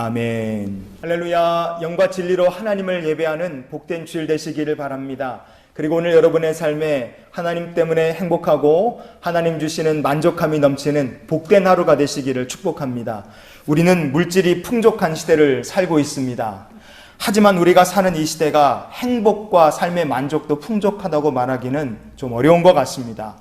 아멘. 할렐루야. 영과 진리로 하나님을 예배하는 복된 주일 되시기를 바랍니다. 그리고 오늘 여러분의 삶에 하나님 때문에 행복하고 하나님 주시는 만족함이 넘치는 복된 하루가 되시기를 축복합니다. 우리는 물질이 풍족한 시대를 살고 있습니다. 하지만 우리가 사는 이 시대가 행복과 삶의 만족도 풍족하다고 말하기는 좀 어려운 것 같습니다.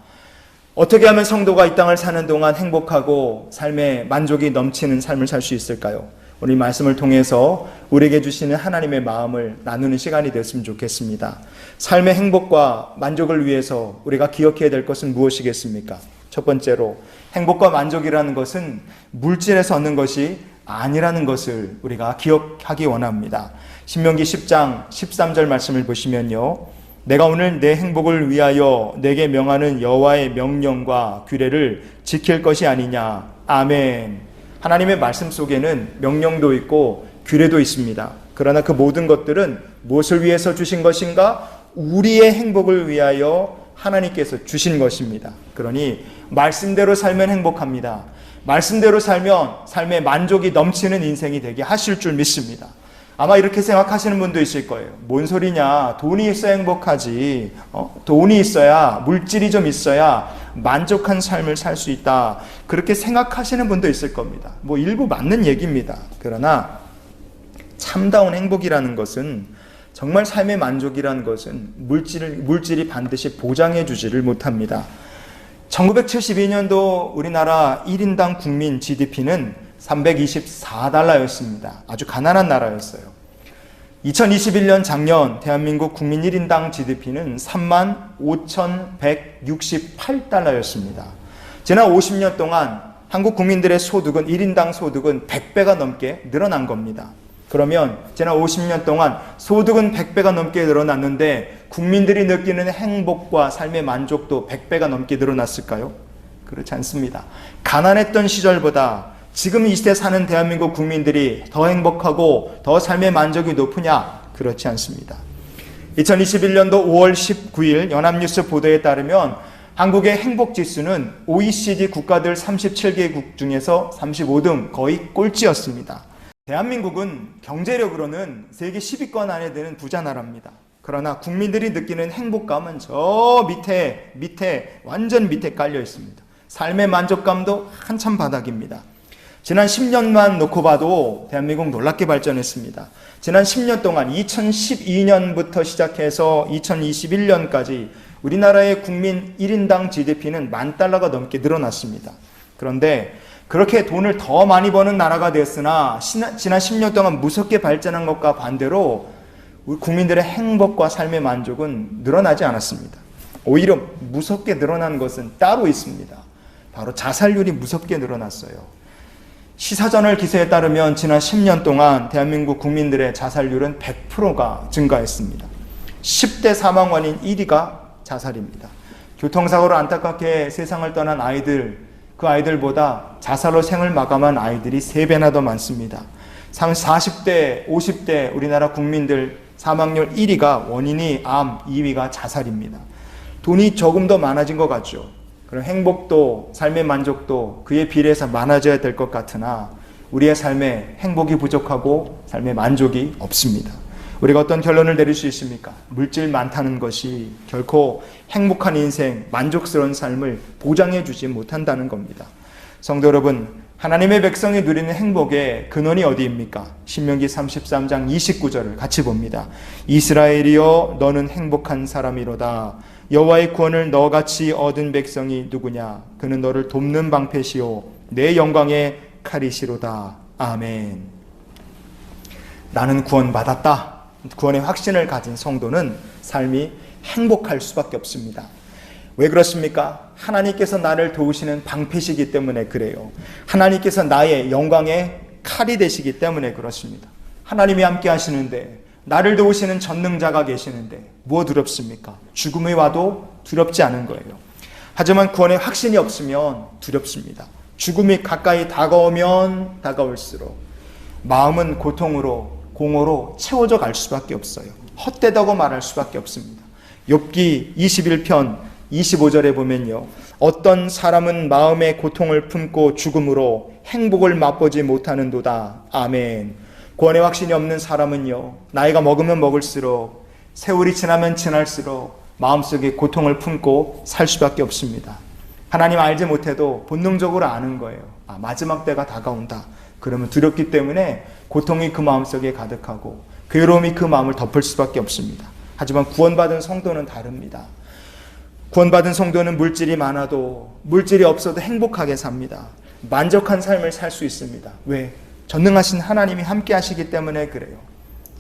어떻게 하면 성도가 이 땅을 사는 동안 행복하고 삶의 만족이 넘치는 삶을 살 수 있을까요? 오늘 이 말씀을 통해서 우리에게 주시는 하나님의 마음을 나누는 시간이 됐으면 좋겠습니다. 삶의 행복과 만족을 위해서 우리가 기억해야 될 것은 무엇이겠습니까? 첫 번째로 행복과 만족이라는 것은 물질에서 얻는 것이 아니라는 것을 우리가 기억하기 원합니다. 신명기 10장 13절 말씀을 보시면요, 내가 오늘 내 행복을 위하여 내게 명하는 여호와의 명령과 규례를 지킬 것이 아니냐. 아멘. 하나님의 말씀 속에는 명령도 있고 규례도 있습니다. 그러나 그 모든 것들은 무엇을 위해서 주신 것인가? 우리의 행복을 위하여 하나님께서 주신 것입니다. 그러니 말씀대로 살면 행복합니다. 말씀대로 살면 삶의 만족이 넘치는 인생이 되게 하실 줄 믿습니다. 아마 이렇게 생각하시는 분도 있을 거예요. 뭔 소리냐? 돈이 있어야 행복하지. 돈이 있어야, 물질이 좀 있어야 만족한 삶을 살 수 있다. 그렇게 생각하시는 분도 있을 겁니다. 뭐 일부 맞는 얘기입니다. 그러나 참다운 행복이라는 것은, 정말 삶의 만족이라는 것은 물질이 반드시 보장해 주지를 못합니다. 1972년도 우리나라 1인당 국민 GDP는 324달러였습니다. 아주 가난한 나라였어요. 2021년 작년 대한민국 국민 1인당 GDP는 35,168달러였습니다. 지난 50년 동안 한국 국민들의 소득은 1인당 소득은 100배가 넘게 늘어난 겁니다. 그러면 지난 50년 동안 소득은 100배가 넘게 늘어났는데 국민들이 느끼는 행복과 삶의 만족도 100배가 넘게 늘어났을까요? 그렇지 않습니다. 가난했던 시절보다 지금 이 시대 사는 대한민국 국민들이 더 행복하고 더 삶의 만족이 높으냐? 그렇지 않습니다. 2021년도 5월 19일 연합뉴스 보도에 따르면 한국의 행복지수는 OECD 국가들 37개국 중에서 35등, 거의 꼴찌였습니다. 대한민국은 경제력으로는 세계 10위권 안에 드는 부자 나라입니다. 그러나 국민들이 느끼는 행복감은 저 밑에 완전 밑에 깔려 있습니다. 삶의 만족감도 한참 바닥입니다. 지난 10년만 놓고 봐도 대한민국 놀랍게 발전했습니다. 지난 10년 동안 2012년부터 시작해서 2021년까지 우리나라의 국민 1인당 GDP는 $10,000가 넘게 늘어났습니다. 그런데 그렇게 돈을 더 많이 버는 나라가 됐으나 지난 10년 동안 무섭게 발전한 것과 반대로 우리 국민들의 행복과 삶의 만족은 늘어나지 않았습니다. 오히려 무섭게 늘어난 것은 따로 있습니다. 바로 자살률이 무섭게 늘어났어요. 시사저널 기사에 따르면 지난 10년 동안 대한민국 국민들의 자살률은 100%가 증가했습니다. 10대 사망 원인 1위가 자살입니다. 교통사고로 안타깝게 세상을 떠난 아이들, 그 아이들보다 자살로 생을 마감한 아이들이 3배나 더 많습니다. 40대, 50대 우리나라 국민들 사망률 1위가 원인이 암, 2위가 자살입니다. 돈이 조금 더 많아진 것 같죠. 그럼 행복도 삶의 만족도 그에 비례해서 많아져야 될 것 같으나 우리의 삶에 행복이 부족하고 삶의 만족이 없습니다. 우리가 어떤 결론을 내릴 수 있습니까? 물질 많다는 것이 결코 행복한 인생, 만족스러운 삶을 보장해 주지 못한다는 겁니다. 성도 여러분, 하나님의 백성이 누리는 행복의 근원이 어디입니까? 신명기 33장 29절을 같이 봅니다. 이스라엘이여 너는 행복한 사람이로다. 여호와의 구원을 너같이 얻은 백성이 누구냐? 그는 너를 돕는 방패시오 내 영광의 칼이시로다. 아멘. 나는 구원받았다. 구원의 확신을 가진 성도는 삶이 행복할 수밖에 없습니다. 왜 그렇습니까? 하나님께서 나를 도우시는 방패시기 때문에 그래요. 하나님께서 나의 영광의 칼이 되시기 때문에 그렇습니다. 하나님이 함께 하시는데, 나를 도우시는 전능자가 계시는데 무엇 두렵습니까? 죽음이 와도 두렵지 않은 거예요. 하지만 구원의 확신이 없으면 두렵습니다. 죽음이 가까이 다가오면 다가올수록 마음은 고통으로, 공허로 채워져 갈 수밖에 없어요. 헛되다고 말할 수밖에 없습니다. 욥기 21편 25절에 보면요, 어떤 사람은 마음의 고통을 품고 죽음으로 행복을 맛보지 못하는도다. 아멘. 구원의 확신이 없는 사람은요, 나이가 먹으면 먹을수록, 세월이 지나면 지날수록 마음속에 고통을 품고 살 수밖에 없습니다. 하나님 알지 못해도 본능적으로 아는 거예요. 마지막 때가 다가온다. 그러면 두렵기 때문에 고통이 그 마음속에 가득하고 괴로움이 그 마음을 덮을 수밖에 없습니다. 하지만 구원받은 성도는 다릅니다. 구원받은 성도는 물질이 많아도 물질이 없어도 행복하게 삽니다. 만족한 삶을 살 수 있습니다. 왜? 전능하신 하나님이 함께 하시기 때문에 그래요.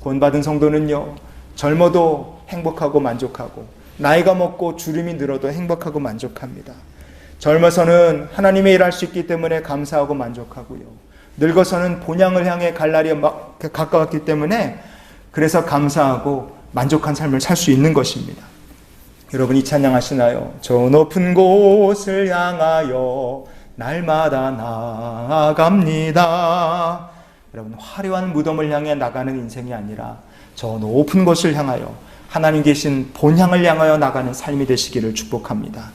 구원받은 성도는요, 젊어도 행복하고 만족하고 나이가 먹고 주름이 늘어도 행복하고 만족합니다. 젊어서는 하나님의 일할 수 있기 때문에 감사하고 만족하고요. 늙어서는 본향을 향해 갈 날이 가까웠기 때문에 그래서 감사하고 만족한 삶을 살 수 있는 것입니다. 여러분 이 찬양 하시나요? 저 높은 곳을 향하여 날마다 나아갑니다. 여러분 화려한 무덤을 향해 나가는 인생이 아니라 저 높은 곳을 향하여 하나님 계신 본향을 향하여 나가는 삶이 되시기를 축복합니다.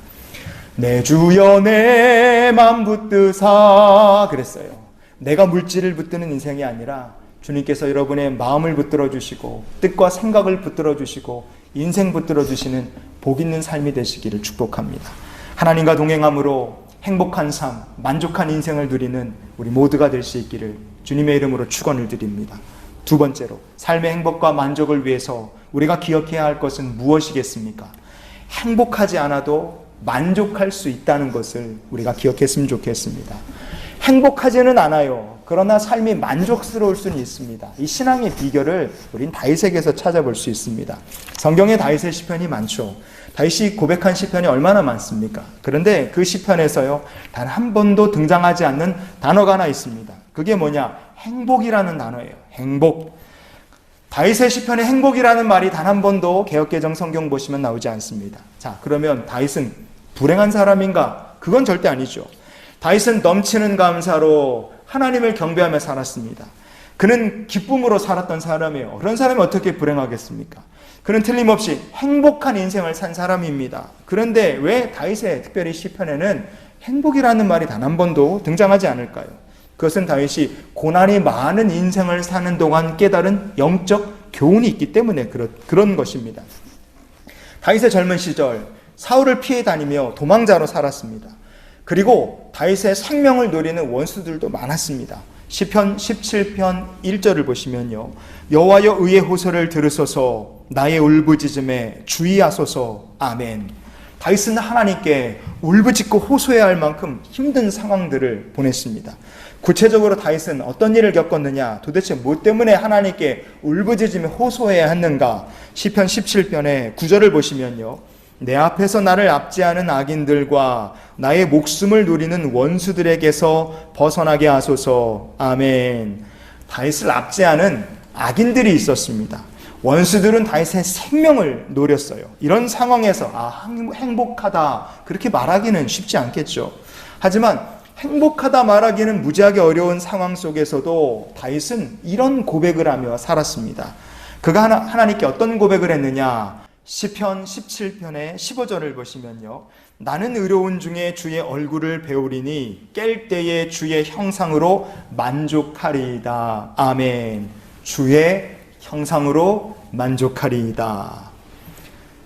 내 주여 내 맘 붙드사 그랬어요. 내가 물질을 붙드는 인생이 아니라 주님께서 여러분의 마음을 붙들어 주시고 뜻과 생각을 붙들어 주시고 인생 붙들어 주시는 복 있는 삶이 되시기를 축복합니다. 하나님과 동행함으로 행복한 삶, 만족한 인생을 누리는 우리 모두가 될 수 있기를 주님의 이름으로 축원을 드립니다. 두 번째로 삶의 행복과 만족을 위해서 우리가 기억해야 할 것은 무엇이겠습니까? 행복하지 않아도 만족할 수 있다는 것을 우리가 기억했으면 좋겠습니다. 행복하지는 않아요. 그러나 삶이 만족스러울 수는 있습니다. 이 신앙의 비결을 우린 다윗에게서 찾아볼 수 있습니다. 성경에 다윗의 시편이 많죠. 다윗이 고백한 시편이 얼마나 많습니까? 그런데 그 시편에서요, 단 한 번도 등장하지 않는 단어가 하나 있습니다. 그게 뭐냐? 행복이라는 단어예요. 행복. 다윗의 시편에 행복이라는 말이 단 한 번도 개역개정 성경 보시면 나오지 않습니다. 자, 그러면 다윗은 불행한 사람인가? 그건 절대 아니죠. 다윗은 넘치는 감사로 하나님을 경배하며 살았습니다. 그는 기쁨으로 살았던 사람이에요. 그런 사람이 어떻게 불행하겠습니까? 그는 틀림없이 행복한 인생을 산 사람입니다. 그런데 왜 다윗의 특별히 시편에는 행복이라는 말이 단 한 번도 등장하지 않을까요? 그것은 다윗이 고난이 많은 인생을 사는 동안 깨달은 영적 교훈이 있기 때문에 그런 것입니다. 다윗의 젊은 시절 사울을 피해 다니며 도망자로 살았습니다. 그리고 다윗의 생명을 노리는 원수들도 많았습니다. 시편 17편 1절을 보시면요, 여호와여 의의 호소를 들으소서 나의 울부짖음에 주의하소서. 아멘. 다윗은 하나님께 울부짖고 호소해야 할 만큼 힘든 상황들을 보냈습니다. 구체적으로 다윗은 어떤 일을 겪었느냐, 도대체 뭐 때문에 하나님께 울부짖으며 호소해야 했는가? 시편 17편의 9절을 보시면요, 내 앞에서 나를 압제하는 악인들과 나의 목숨을 노리는 원수들에게서 벗어나게 하소서. 아멘. 다윗을 압제하는 악인들이 있었습니다. 원수들은 다윗의 생명을 노렸어요. 이런 상황에서 행복하다 그렇게 말하기는 쉽지 않겠죠. 하지만 행복하다 말하기는 무지하게 어려운 상황 속에서도 다윗은 이런 고백을 하며 살았습니다. 그가 하나님께 어떤 고백을 했느냐? 시편 17편의 15절을 보시면요, 나는 의로운 중에 주의 얼굴을 배우리니 깰 때에 주의 형상으로 만족하리이다. 아멘. 주의 형상으로 만족하리이다.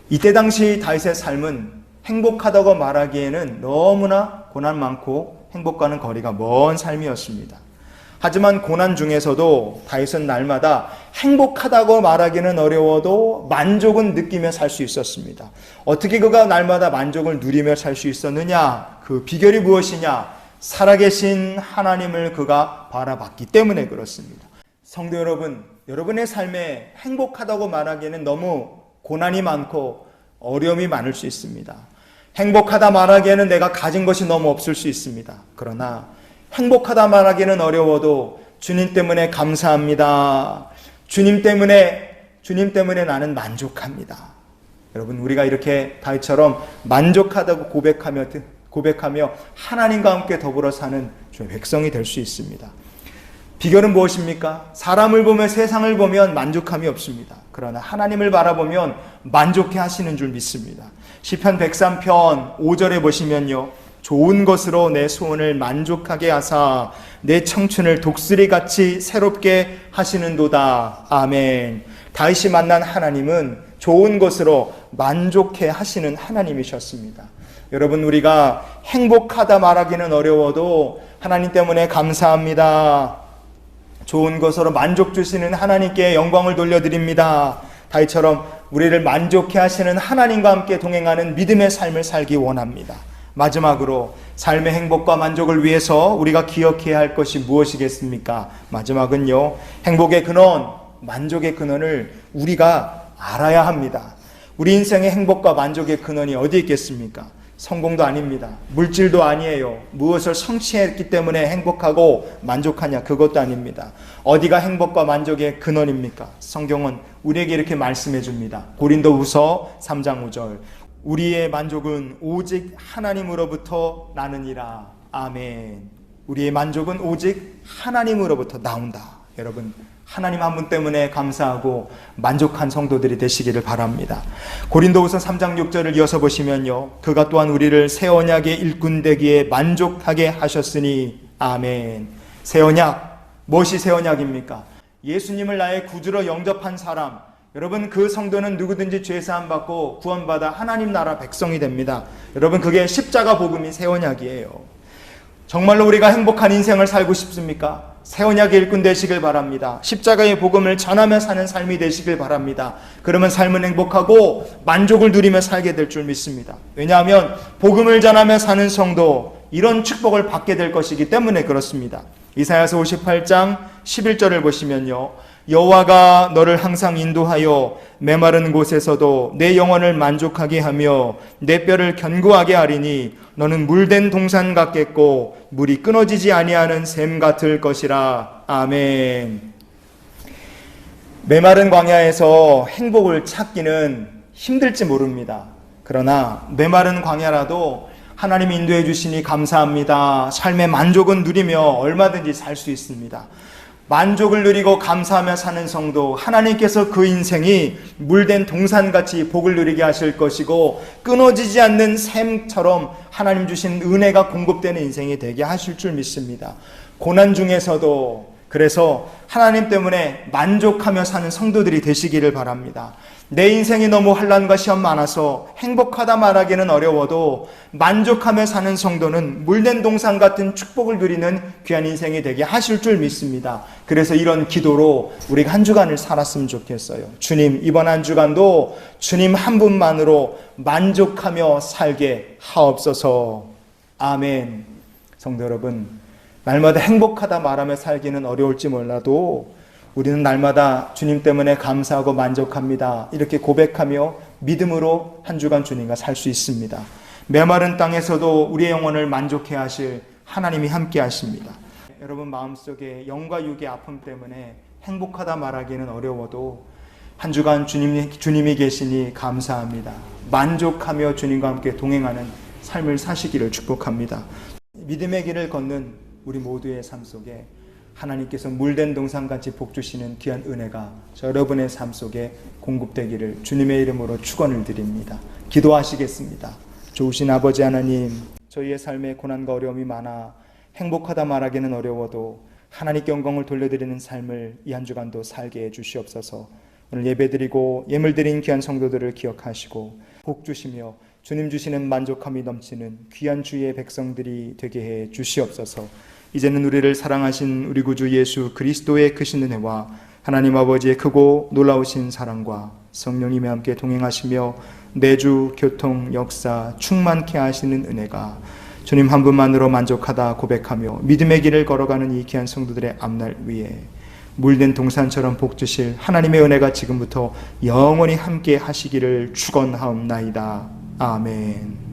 이때 당시 다윗의 삶은 행복하다고 말하기에는 너무나 고난 많고 행복과는 거리가 먼 삶이었습니다. 하지만 고난 중에서도 다윗은 날마다 행복하다고 말하기는 어려워도 만족은 느끼며 살 수 있었습니다. 어떻게 그가 날마다 만족을 누리며 살 수 있었느냐? 그 비결이 무엇이냐? 살아계신 하나님을 그가 바라봤기 때문에 그렇습니다. 성도 여러분, 여러분의 삶에 행복하다고 말하기에는 너무 고난이 많고 어려움이 많을 수 있습니다. 행복하다 말하기에는 내가 가진 것이 너무 없을 수 있습니다. 그러나 행복하다 말하기는 어려워도 주님 때문에 감사합니다. 주님 때문에 나는 만족합니다. 여러분, 우리가 이렇게 다윗처럼 만족하다고 고백하며 하나님과 함께 더불어 사는 주의 백성이 될 수 있습니다. 비결은 무엇입니까? 사람을 보며 세상을 보면 만족함이 없습니다. 그러나 하나님을 바라보면 만족해 하시는 줄 믿습니다. 시편 103편 5절에 보시면요, 좋은 것으로 내 소원을 만족하게 하사 내 청춘을 독수리같이 새롭게 하시는도다. 아멘. 다윗이 만난 하나님은 좋은 것으로 만족해 하시는 하나님이셨습니다. 여러분, 우리가 행복하다 말하기는 어려워도 하나님 때문에 감사합니다, 좋은 것으로 만족 주시는 하나님께 영광을 돌려드립니다, 다윗처럼 우리를 만족해 하시는 하나님과 함께 동행하는 믿음의 삶을 살기 원합니다. 마지막으로 삶의 행복과 만족을 위해서 우리가 기억해야 할 것이 무엇이겠습니까? 마지막은요, 행복의 근원, 만족의 근원을 우리가 알아야 합니다. 우리 인생의 행복과 만족의 근원이 어디 있겠습니까? 성공도 아닙니다. 물질도 아니에요. 무엇을 성취했기 때문에 행복하고 만족하냐, 그것도 아닙니다. 어디가 행복과 만족의 근원입니까? 성경은 우리에게 이렇게 말씀해 줍니다. 고린도후서 3장 5절, 우리의 만족은 오직 하나님으로부터 나느니라. 아멘. 우리의 만족은 오직 하나님으로부터 나온다. 여러분, 하나님 한 분 때문에 감사하고 만족한 성도들이 되시기를 바랍니다. 고린도후서 3장 6절을 이어서 보시면요, 그가 또한 우리를 새 언약의 일꾼 되기에 만족하게 하셨으니. 아멘. 새 언약, 무엇이 새 언약입니까? 예수님을 나의 구주로 영접한 사람, 여러분, 그 성도는 누구든지 죄사함 받고 구원받아 하나님 나라 백성이 됩니다. 여러분, 그게 십자가 복음이 새 언약이에요. 정말로 우리가 행복한 인생을 살고 싶습니까? 새 언약의 일꾼 되시길 바랍니다. 십자가의 복음을 전하며 사는 삶이 되시길 바랍니다. 그러면 삶은 행복하고 만족을 누리며 살게 될 줄 믿습니다. 왜냐하면 복음을 전하며 사는 성도, 이런 축복을 받게 될 것이기 때문에 그렇습니다. 이사야서 58장 11절을 보시면요, 여호와가 너를 항상 인도하여 메마른 곳에서도 내 영혼을 만족하게 하며 내 뼈를 견고하게 하리니 너는 물된 동산 같겠고 물이 끊어지지 아니하는 샘 같을 것이라. 아멘. 메마른 광야에서 행복을 찾기는 힘들지 모릅니다. 그러나 메마른 광야라도 하나님이 인도해 주시니 감사합니다, 삶의 만족은 누리며 얼마든지 살 수 있습니다. 만족을 누리고 감사하며 사는 성도, 하나님께서 그 인생이 물된 동산같이 복을 누리게 하실 것이고 끊어지지 않는 샘처럼 하나님 주신 은혜가 공급되는 인생이 되게 하실 줄 믿습니다. 고난 중에서도 그래서 하나님 때문에 만족하며 사는 성도들이 되시기를 바랍니다. 내 인생이 너무 환난과 시험 많아서 행복하다 말하기는 어려워도 만족하며 사는 성도는 물된 동산 같은 축복을 누리는 귀한 인생이 되게 하실 줄 믿습니다. 그래서 이런 기도로 우리가 한 주간을 살았으면 좋겠어요. 주님, 이번 한 주간도 주님 한 분만으로 만족하며 살게 하옵소서. 아멘. 성도 여러분, 날마다 행복하다 말하며 살기는 어려울지 몰라도 우리는 날마다 주님 때문에 감사하고 만족합니다, 이렇게 고백하며 믿음으로 한 주간 주님과 살 수 있습니다. 메마른 땅에서도 우리의 영혼을 만족해 하실 하나님이 함께 하십니다. 여러분, 마음속에 영과 육의 아픔 때문에 행복하다 말하기는 어려워도 한 주간 주님이 계시니 감사합니다, 만족하며 주님과 함께 동행하는 삶을 사시기를 축복합니다. 믿음의 길을 걷는 우리 모두의 삶 속에 하나님께서 물된 동산같이 복 주시는 귀한 은혜가 저 여러분의 삶 속에 공급되기를 주님의 이름으로 축원을 드립니다. 기도하시겠습니다. 좋으신 아버지 하나님, 저희의 삶에 고난과 어려움이 많아 행복하다 말하기는 어려워도 하나님께 영광을 돌려드리는 삶을 이 한 주간도 살게 해 주시옵소서. 오늘 예배드리고 예물드린 귀한 성도들을 기억하시고 복 주시며 주님 주시는 만족함이 넘치는 귀한 주의 백성들이 되게 해 주시옵소서. 이제는 우리를 사랑하신 우리 구주 예수 그리스도의 크신 은혜와 하나님 아버지의 크고 놀라우신 사랑과 성령님이 함께 동행하시며 매주 교통, 역사 충만케 하시는 은혜가 주님 한 분만으로 만족하다 고백하며 믿음의 길을 걸어가는 이 귀한 성도들의 앞날 위에 물된 동산처럼 복 주실 하나님의 은혜가 지금부터 영원히 함께 하시기를 축원하옵나이다. 아멘.